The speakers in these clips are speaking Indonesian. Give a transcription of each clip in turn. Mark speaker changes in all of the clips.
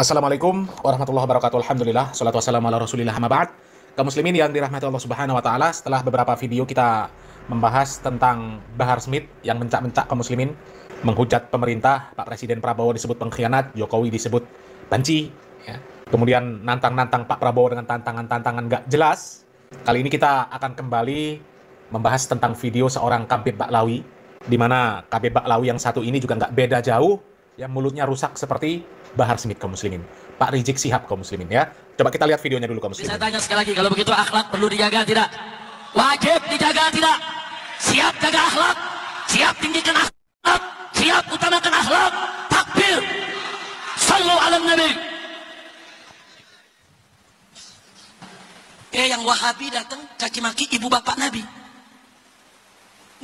Speaker 1: Assalamualaikum warahmatullahi wabarakatuh. Alhamdulillah, salatu wassalamu ala rasulillah, amma ba'd. Kaum muslimin yang dirahmati Allah subhanahu wa ta'ala, setelah beberapa video kita membahas tentang Bahar Smith yang mencak-mencak kaum muslimin, menghujat pemerintah, Pak Presiden Prabowo disebut pengkhianat, Jokowi disebut banci, ya. Kemudian nantang-nantang Pak Prabowo dengan tantangan-tantangan nggak jelas. Kali ini kita akan kembali membahas tentang video seorang Kabid Baklawi, di mana Kabid Baklawi yang satu ini juga nggak beda jauh, ya, mulutnya rusak seperti Bahar Smith kaum muslimin, Pak Rizik Syihab kaum muslimin, ya. Coba kita lihat videonya dulu kaum muslimin.
Speaker 2: Saya tanya sekali lagi, kalau begitu akhlak perlu dijaga tidak? Wajib dijaga tidak? Siap jaga akhlak? Siap tinggikan akhlak? Siap utamakan akhlak? Takbir! Sallu ala Nabi! Yang Wahabi datang caci maki ibu bapak Nabi.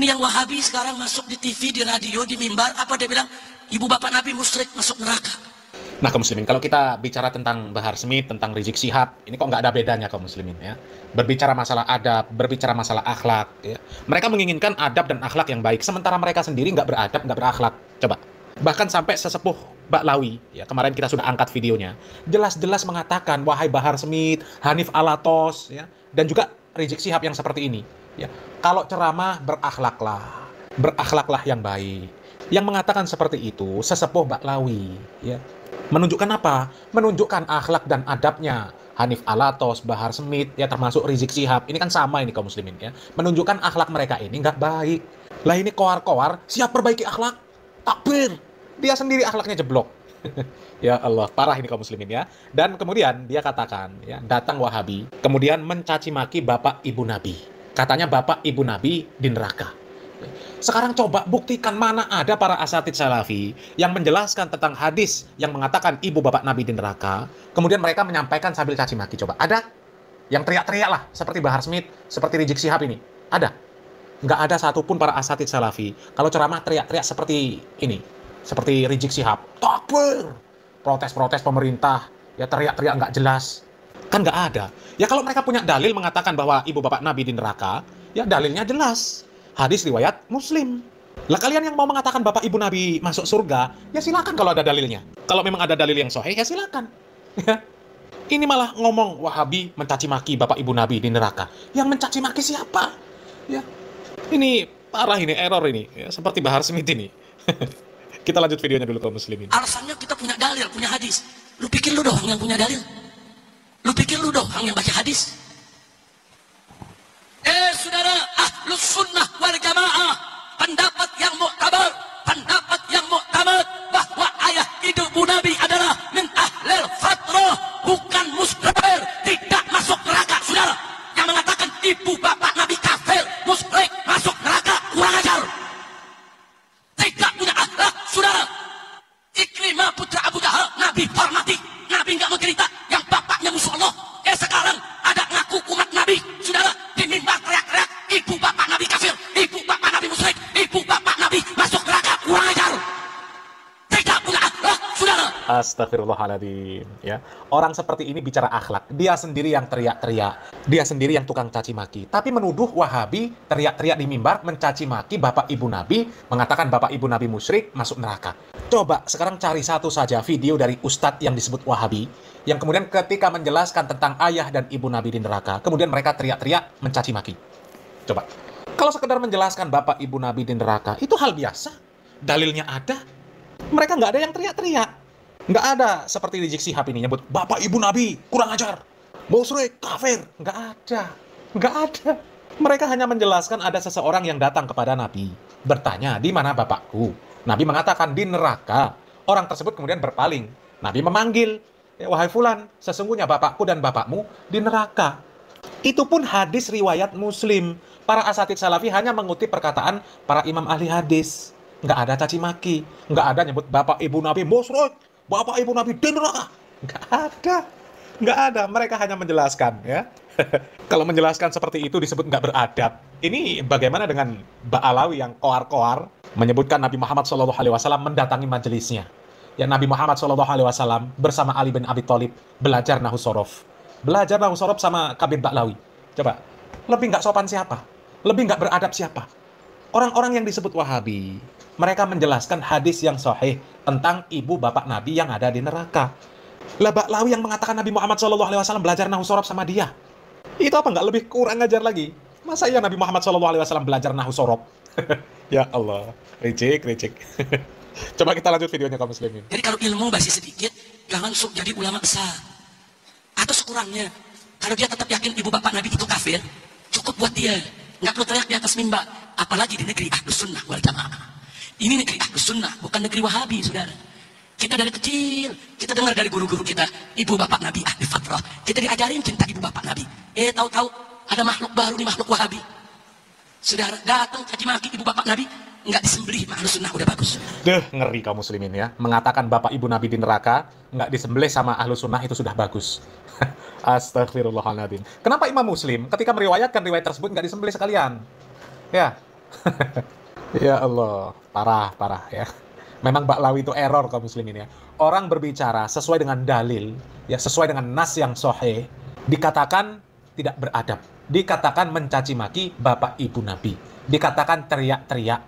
Speaker 2: Ini yang Wahabi sekarang masuk di TV, di radio, di mimbar, apa dia bilang? Ibu bapak Nabi musyrik, masuk neraka.
Speaker 1: Nah kaum muslimin, kalau kita bicara tentang Bahar Smith, tentang Rizik Syihab, ini kok nggak ada bedanya kaum muslimin, ya. Berbicara masalah adab, berbicara masalah akhlak, ya. Mereka menginginkan adab dan akhlak yang baik, sementara mereka sendiri nggak beradab, nggak berakhlak. Coba. Bahkan sampai sesepuh Baklawi, ya, kemarin kita sudah angkat videonya, jelas-jelas mengatakan, wahai Bahar Smith, Hanif Alatos, ya, dan juga Rizik Syihab yang seperti ini, ya. Kalau ceramah, berakhlaklah yang baik. Yang mengatakan seperti itu sesepuh Baklawi, ya. Menunjukkan apa? Menunjukkan akhlak dan adabnya Hanif Alatos, Bahar Smith, ya, termasuk Rizik Syihab. Ini kan sama ini kaum muslimin, ya. Menunjukkan akhlak mereka ini nggak baik. Lah ini koar-koar siap perbaiki akhlak. Takbir. Dia sendiri akhlaknya jeblok. Ya Allah, parah ini kaum muslimin, ya. Dan kemudian dia katakan, ya, datang Wahabi, kemudian mencaci maki Bapak Ibu Nabi. Katanya Bapak Ibu Nabi di neraka. Sekarang coba buktikan mana ada para asatidz salafi yang menjelaskan tentang hadis yang mengatakan ibu bapak Nabi di neraka, kemudian mereka menyampaikan sambil caci maki. Coba ada yang teriak-teriak lah seperti Bahar Smith, seperti Rizik Syihab ini? Ada? Nggak ada satupun para asatidz salafi kalau ceramah teriak-teriak seperti ini, seperti Rizik Syihab. Takbir! Protes-protes pemerintah, ya, teriak-teriak nggak jelas. Kan nggak ada. Ya kalau mereka punya dalil mengatakan bahwa ibu bapak Nabi di neraka, ya dalilnya jelas. Hadis riwayat Muslim. Lah kalian yang mau mengatakan Bapak Ibu Nabi masuk surga, ya silakan kalau ada dalilnya. Kalau memang ada dalil yang sahih, ya silakan. Ya. Ini malah ngomong Wahabi mencaci maki Bapak Ibu Nabi di neraka. Yang mencaci maki siapa? Ya. Ini parah ini, error ini, ya, seperti Bahar Smith ini. Kita lanjut videonya dulu kaum muslimin.
Speaker 2: Alasannya kita punya dalil, punya hadis. Lu pikir lu dong yang punya dalil. Lu pikir lu dong yang baca hadis. Saudara, ahlus sunnah wal jamaah, pendapat yang muktabar, pendapat yang muktamad, bahwa ayah ibu Nabi adalah min ahlil fatrah, bukan mustabir, tidak masuk neraka. Saudara, yang mengatakan ibu bapak Nabi kafir, musyrik, masuk neraka, kurang ajar, tidak punya akhlak. Saudara, Ikrimah putra Abu Jahal, Nabi hormati, Nabi nggak mau cerita yang bapaknya musuh Allah. Sekarang ada ngaku umat Nabi, saudara, di mimbar teriak-teriak ibu bapak Nabi kafir, ibu bapak Nabi musyrik, ibu bapak Nabi masuk neraka, kurang ajar, tidak punya akhlak. Saudara,
Speaker 1: Astagfirullahaladzim, ya. Orang seperti ini bicara akhlak, dia sendiri yang teriak-teriak, dia sendiri yang tukang caci maki, tapi menuduh Wahabi teriak-teriak di mimbar mencaci maki Bapak Ibu Nabi, mengatakan Bapak Ibu Nabi musyrik, masuk neraka. Coba sekarang cari satu saja video dari ustadz yang disebut Wahabi, yang kemudian ketika menjelaskan tentang ayah dan ibu Nabi di neraka, kemudian mereka teriak-teriak mencaci maki. Coba. Kalau sekedar menjelaskan Bapak Ibu Nabi di neraka, itu hal biasa. Dalilnya ada. Mereka nggak ada yang teriak-teriak. Nggak ada seperti Rizik Syihab ini nyebut Bapak Ibu Nabi kurang ajar, musyrik, kafir. Nggak ada. Nggak ada. Mereka hanya menjelaskan ada seseorang yang datang kepada Nabi, bertanya, di mana bapakku? Nabi mengatakan di neraka. Orang tersebut kemudian berpaling. Nabi memanggil, wahai fulan, sesungguhnya bapakku dan bapakmu di neraka. Itu pun hadis riwayat Muslim. Para asatidz salafi hanya mengutip perkataan para imam ahli hadis. Nggak ada caci maki. Nggak ada nyebut Bapak Ibu Nabi musyrik, Bapak Ibu Nabi di neraka. Nggak ada. Nggak ada. Mereka hanya menjelaskan, ya. Kalau menjelaskan seperti itu disebut nggak beradab. Ini bagaimana dengan Baklawi yang koar-koar menyebutkan Nabi Muhammad SAW mendatangi majelisnya. Ya, Nabi Muhammad SAW bersama Ali bin Abi Thalib belajar Nahwu Shorof. Belajar Nahwu Shorof sama Kabid Baklawi. Coba, lebih nggak sopan siapa? Lebih nggak beradab siapa? Orang-orang yang disebut Wahabi. Mereka menjelaskan hadis yang sahih tentang ibu bapak Nabi yang ada di neraka. Lah Baklawi yang mengatakan Nabi Muhammad SAW belajar nahu sorob sama dia. Itu apa nggak lebih kurang ajar lagi? Masa iya Nabi Muhammad SAW belajar nahu sorob? Ya Allah, ricik. Coba kita lanjut videonya kaum muslimin.
Speaker 2: Jadi kalau ilmu masih sedikit, jangan langsung jadi ulama besar. Atau sekurangnya, kalau dia tetap yakin ibu bapak Nabi itu kafir, cukup buat dia. Nggak perlu teriak di atas mimbar. Apalagi di negeri Ahlus Sunnah wal Jamaah. Ini negeri Ahlus Sunnah, bukan negeri Wahabi, saudara. Kita dari kecil, kita dengar dari guru-guru kita, ibu bapak Nabi ahli fatrah. Kita diajarin cinta ibu bapak Nabi. Tahu-tahu ada makhluk baru nih, makhluk Wahabi. Saudara, datang caci maki ibu bapak Nabi, nggak disembelih, Ahlus Sunnah udah bagus.
Speaker 1: Ngeri kaum muslimin ya. Mengatakan bapak ibu Nabi di neraka, nggak disembelih sama Ahlus Sunnah itu sudah bagus. Astagfirullahaladzim. Kenapa Imam Muslim ketika meriwayatkan riwayat tersebut nggak disembelih sekalian? Ya. Ya Allah, parah ya. Memang Baklawi itu error kaum muslimin ya. Orang berbicara sesuai dengan dalil, ya sesuai dengan nas yang sahih, dikatakan tidak beradab, dikatakan mencaci maki bapak ibu Nabi, dikatakan teriak-teriak.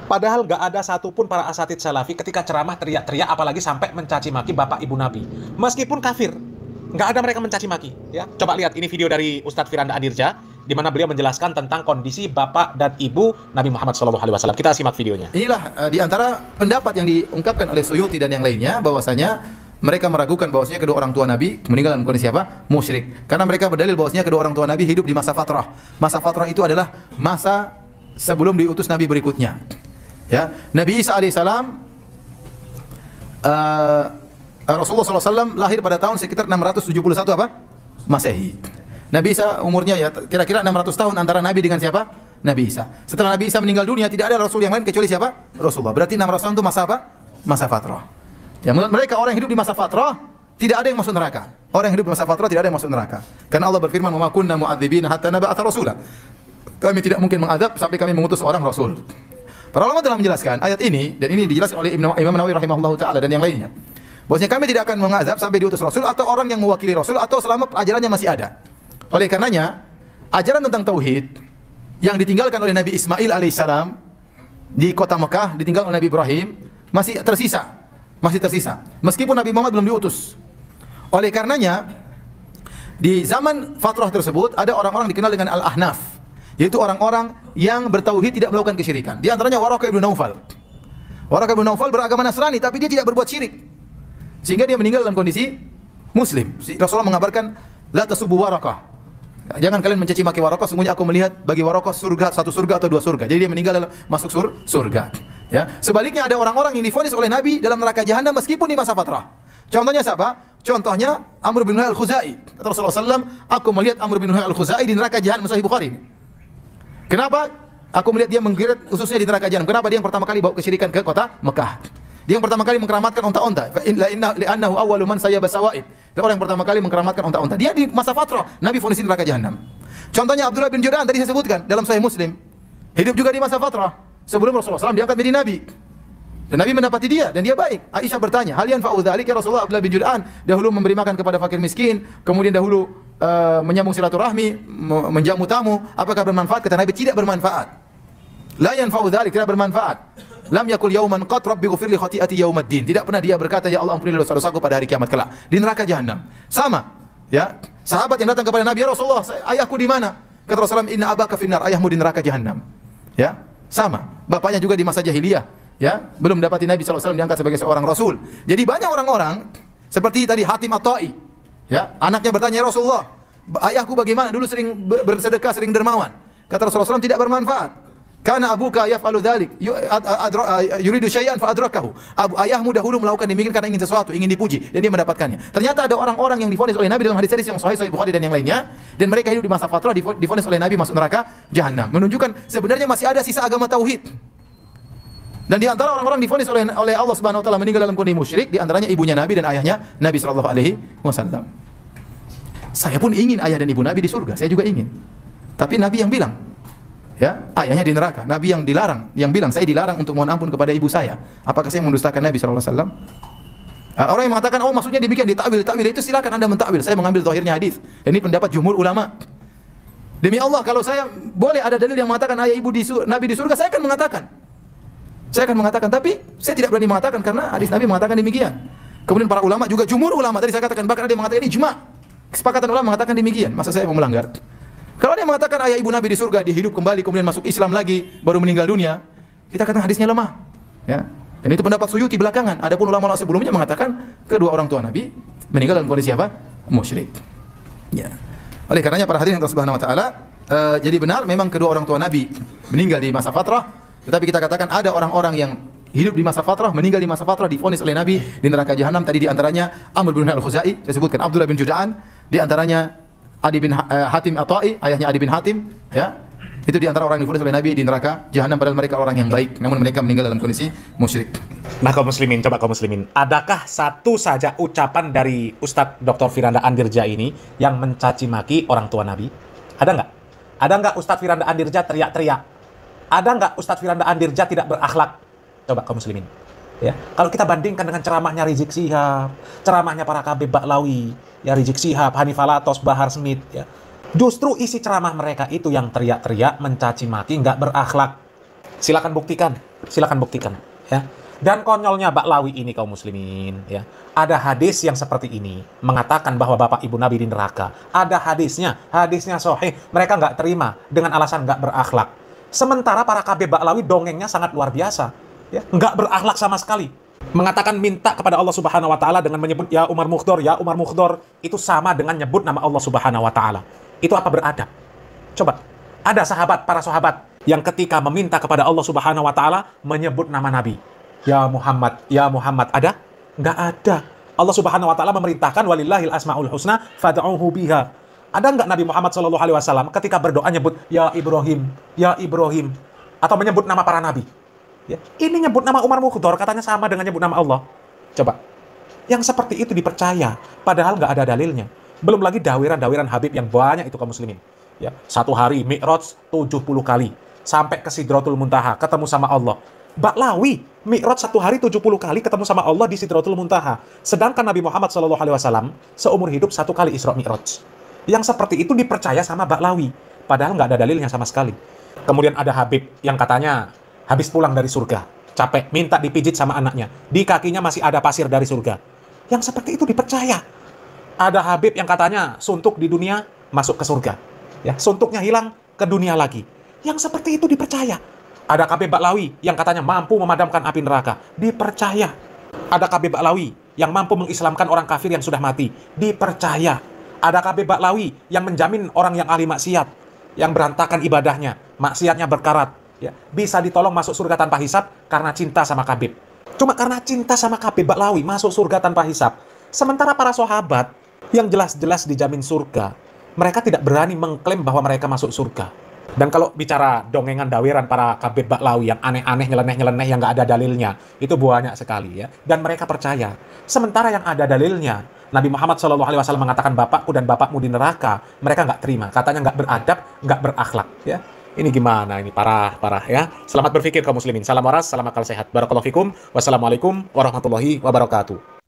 Speaker 1: Padahal gak ada satupun para asatid salafi ketika ceramah teriak-teriak, apalagi sampai mencaci maki bapak ibu Nabi. Meskipun kafir, gak ada mereka mencaci maki. Ya, coba lihat ini video dari Ustadz Firanda Adirja, di mana beliau menjelaskan tentang kondisi bapak dan ibu Nabi Muhammad SAW. Kita simak videonya.
Speaker 3: Inilah di antara pendapat yang diungkapkan oleh Suyuti dan yang lainnya, bahwasanya mereka meragukan bahwasanya kedua orang tua Nabi meninggal dalam kondisi apa? Musyrik. Karena mereka berdalil bahwasanya kedua orang tua Nabi hidup di masa fatrah. Masa fatrah itu adalah masa sebelum diutus Nabi berikutnya. Ya, Nabi Isa alaihissalam, Rasulullah SAW lahir pada tahun sekitar 671 apa? Masehi. Nabi Isa umurnya ya kira-kira 600 tahun antara Nabi dengan siapa? Nabi Isa. Setelah Nabi Isa meninggal dunia, tidak ada Rasul yang lain kecuali siapa? Rasulullah. Berarti 600 tahun itu masa apa? Masa fatrah. Ya, menurut mereka orang yang hidup di masa fatrah tidak ada yang masuk neraka. Orang yang hidup di masa fatrah tidak ada yang masuk neraka. Karena Allah berfirman, "Wa ma kunna mu'adzibina hatta nab'atha rasula." Kami tidak mungkin mengadab sampai kami mengutus seorang rasul. Para ulama telah menjelaskan ayat ini, dan ini dijelaskan oleh Imam Nawawi rahimahullahu taala dan yang lainnya. Bahwasanya kami tidak akan mengazab sampai diutus rasul atau orang yang mewakili rasul atau selama ajarannya masih ada. Oleh karenanya, ajaran tentang tauhid yang ditinggalkan oleh Nabi Ismail alaihissalam di kota Mekah, ditinggalkan oleh Nabi Ibrahim, masih tersisa. Meskipun Nabi Muhammad belum diutus. Oleh karenanya, di zaman fatrah tersebut ada orang-orang dikenal dengan Al-Ahnaf, yaitu orang-orang yang bertauhid tidak melakukan kesyirikan. Di antaranya Waraqah ibn Naufal. Waraqah ibn Naufal beragama Nasrani tapi dia tidak berbuat syirik. Sehingga dia meninggal dalam kondisi muslim. Rasulullah mengabarkan, "La tasubbu Waraqah." Jangan kalian mencaci maki Waraqah, sungguhnya aku melihat bagi Waraqah surga, satu surga atau dua surga. Jadi dia meninggal dalam masuk surga. Ya. Sebaliknya ada orang-orang yang divonis oleh Nabi dalam neraka jahanam meskipun di masa fatrah. Contohnya siapa? Contohnya Amr bin Luhai al-Khuzai. Kata Rasulullah SAW, aku melihat Amr bin Luhai al-Khuzai di neraka jahanam. Sahih Bukhari. Kenapa? Aku melihat dia menggeret ususnya di neraka jahanam. Kenapa? Dia yang pertama kali bawa kesyirikan ke kota Mekah. Dia yang pertama kali mengkeramatkan unta-unta. Li'annahu awwalu man sayyaba sawaib. Dia orang yang pertama kali mengkeramatkan unta-unta. Dia di masa fatrah, Nabi vonis di neraka jahanam. Contohnya Abdullah bin Jud'an tadi saya sebutkan dalam Sahih Muslim. Hidup juga di masa fatrah. Sebelum Rasulullah SAW diangkat menjadi Nabi. Dan Nabi mendapati dia dan dia baik. Aisyah bertanya, "Hal yanfa'u dzalika ya Rasulullah?" Abdullah bin Jud'an dahulu memberi makan kepada fakir miskin, kemudian dahulu menyambung silaturahmi, menjamu tamu. Apakah bermanfaat? Kata Nabi, tidak bermanfaat. La yanfa'u dzalik, tidak bermanfaat. Lam yakul yauman qat rabbi ghfir li khati'ati yaumiddin. Tidak pernah dia berkata, "Ya Allah, ampunilah dosa-dosaku pada hari kiamat kelak." Di neraka jahanam. Sama, ya. Sahabat yang datang kepada Nabi, "Ya Rasulullah, ayahku di mana?" Kata Rasulullah, "Inna abaka finnar." Ayahmu di neraka jahanam. Ya. Sama. Bapaknya juga di masa jahiliyah, ya. Belum dapati Nabi SAW diangkat sebagai seorang rasul. Jadi banyak orang-orang seperti tadi Hatim At-Ta'i, ya. Anaknya bertanya, "Ya Rasulullah, ayahku bagaimana? Dulu sering bersedekah, sering dermawan." Kata Rasulullah SAW, tidak bermanfaat. Karena abuka yaf'alu dzalik, yuridu syai'an fa adrakahu. Ayahmu dahulu melakukan demikian karena ingin sesuatu, ingin dipuji dan dia mendapatkannya. Ternyata ada orang-orang yang divonis oleh Nabi dalam hadis-hadis yang sahih Bukhari dan yang lainnya, dan mereka hidup di masa fatrah divonis oleh Nabi masuk neraka jahanam. Menunjukkan sebenarnya masih ada sisa agama tauhid. Dan di antara orang-orang divonis oleh Allah Subhanahu wa taala meninggal dalam kondisi musyrik, di antaranya ibunya Nabi dan ayahnya Nabi sallallahu alaihi wasallam. Saya pun ingin ayah dan ibu Nabi di surga, saya juga ingin. Tapi Nabi yang bilang, ya, ayahnya di neraka. Nabi yang dilarang, yang bilang saya dilarang untuk mohon ampun kepada ibu saya. Apakah saya mendustakan Nabi sallallahu alaihi wasallam? Orang yang mengatakan, "Oh, maksudnya demikian, ditakwil itu silakan Anda mentakwil. Saya mengambil zahirnya hadis." Dan ini pendapat jumhur ulama. Demi Allah, kalau saya boleh ada dalil yang mengatakan ayah ibu Nabi di surga, saya akan mengatakan. Tapi saya tidak berani mengatakan karena hadis Nabi mengatakan demikian. Kemudian para ulama juga, jumhur ulama, tadi saya katakan, bahkan ada yang mengatakan ini ijma. Kesepakatan ulama mengatakan demikian. Masa saya mau melanggar? Kalau dia mengatakan ayah ibu Nabi di surga, dia hidup kembali, kemudian masuk Islam lagi, baru meninggal dunia, kita katakan hadisnya lemah. Ya. Dan itu pendapat Suyuti belakangan. Adapun ulama sebelumnya mengatakan kedua orang tua Nabi meninggal dalam kondisi apa? Musyrik. Ya. Oleh karenanya para hadirin yang Subhanahu wa taala, jadi benar memang kedua orang tua Nabi meninggal di masa fatrah, tetapi kita katakan ada orang-orang yang hidup di masa fatrah, meninggal di masa fatrah, divonis oleh Nabi di neraka jahanam. Tadi di antaranya Amr bin Al-Khuzai, saya sebutkan Abdullah bin Juda'an, di antaranya Adi bin Hatim At-Ta'i, ayahnya Adi bin Hatim, ya. Itu di antara orang yang divonis oleh Nabi di neraka jahanam, padahal mereka orang yang baik, namun mereka meninggal dalam kondisi musyrik.
Speaker 1: Nah kaum muslimin, coba kaum muslimin, adakah satu saja ucapan dari Ustadz Dr. Firanda Andirja ini yang mencaci maki orang tua Nabi? Ada nggak? Ada nggak Ustadz Firanda Andirja teriak-teriak? Ada nggak Ustadz Firanda Andirja tidak berakhlak? Coba kaum muslimin. Ya, kalau kita bandingkan dengan ceramahnya Rizik Syihab, ceramahnya para Habib Ba'lawi, ya Rizik Syihab, Hanifah Latos, Bahar Smith, ya. Justru isi ceramah mereka itu yang teriak-teriak, mencaci maki, nggak berakhlak. Silakan buktikan, ya. Dan konyolnya Ba'lawi ini kaum muslimin, ya. Ada hadis yang seperti ini mengatakan bahwa bapak ibu Nabi di neraka. Ada hadisnya sahih. Mereka nggak terima dengan alasan nggak berakhlak. Sementara para Habib Ba'lawi dongengnya sangat luar biasa. Ya, nggak berakhlak sama sekali. Mengatakan minta kepada Allah Subhanahu wa taala dengan menyebut ya Umar Mukhdor itu sama dengan nyebut nama Allah Subhanahu wa taala. Itu apa beradab? Coba. Ada para sahabat yang ketika meminta kepada Allah Subhanahu wa taala menyebut nama Nabi. Ya Muhammad ada? Nggak ada. Allah Subhanahu wa taala memerintahkan walillahil asmaul husna fad'uhu biha. Ada nggak Nabi Muhammad sallallahu alaihi wasallam ketika berdoa nyebut ya Ibrahim atau menyebut nama para nabi? Ya. Ini nyebut nama Umar Mukhdor, katanya sama dengan nyebut nama Allah. Coba. Yang seperti itu dipercaya, padahal nggak ada dalilnya. Belum lagi dawiran Habib yang banyak itu kaum muslimin. Ya. Satu hari Mi'raj 70 kali. Sampai ke Sidratul Muntaha, ketemu sama Allah. Ba'lawi, Mi'raj satu hari 70 kali ketemu sama Allah di Sidratul Muntaha. Sedangkan Nabi Muhammad SAW seumur hidup satu kali Isra Mi'raj. Yang seperti itu dipercaya sama Ba'lawi. Padahal nggak ada dalilnya sama sekali. Kemudian ada Habib yang katanya habis pulang dari surga, capek, minta dipijit sama anaknya. Di kakinya masih ada pasir dari surga. Yang seperti itu dipercaya. Ada Habib yang katanya suntuk di dunia, masuk ke surga. Ya, suntuknya hilang, ke dunia lagi. Yang seperti itu dipercaya. Ada Habib Ba'lawi yang katanya mampu memadamkan api neraka. Dipercaya. Ada Habib Ba'lawi yang mampu mengislamkan orang kafir yang sudah mati. Dipercaya. Ada Habib Ba'lawi yang menjamin orang yang ahli maksiat, yang berantakan ibadahnya, maksiatnya berkarat, ya, bisa ditolong masuk surga tanpa hisab karena cinta sama Habib. Cuma karena cinta sama Habib Ba'lawi masuk surga tanpa hisab. Sementara para sahabat yang jelas-jelas dijamin surga, mereka tidak berani mengklaim bahwa mereka masuk surga. Dan kalau bicara dongengan dawiran para Habib Ba'lawi yang aneh-aneh, nyeleneh-nyeleneh, yang nggak ada dalilnya, itu banyak sekali ya. Dan mereka percaya. Sementara yang ada dalilnya, Nabi Muhammad SAW mengatakan bapakku dan bapakmu di neraka, mereka nggak terima. Katanya nggak beradab, nggak berakhlak. Ya. Ini gimana? Ini parah ya. Selamat berpikir kaum muslimin. Salam waras, salam akal sehat. Barakallahu fikum. Wassalamualaikum warahmatullahi wabarakatuh.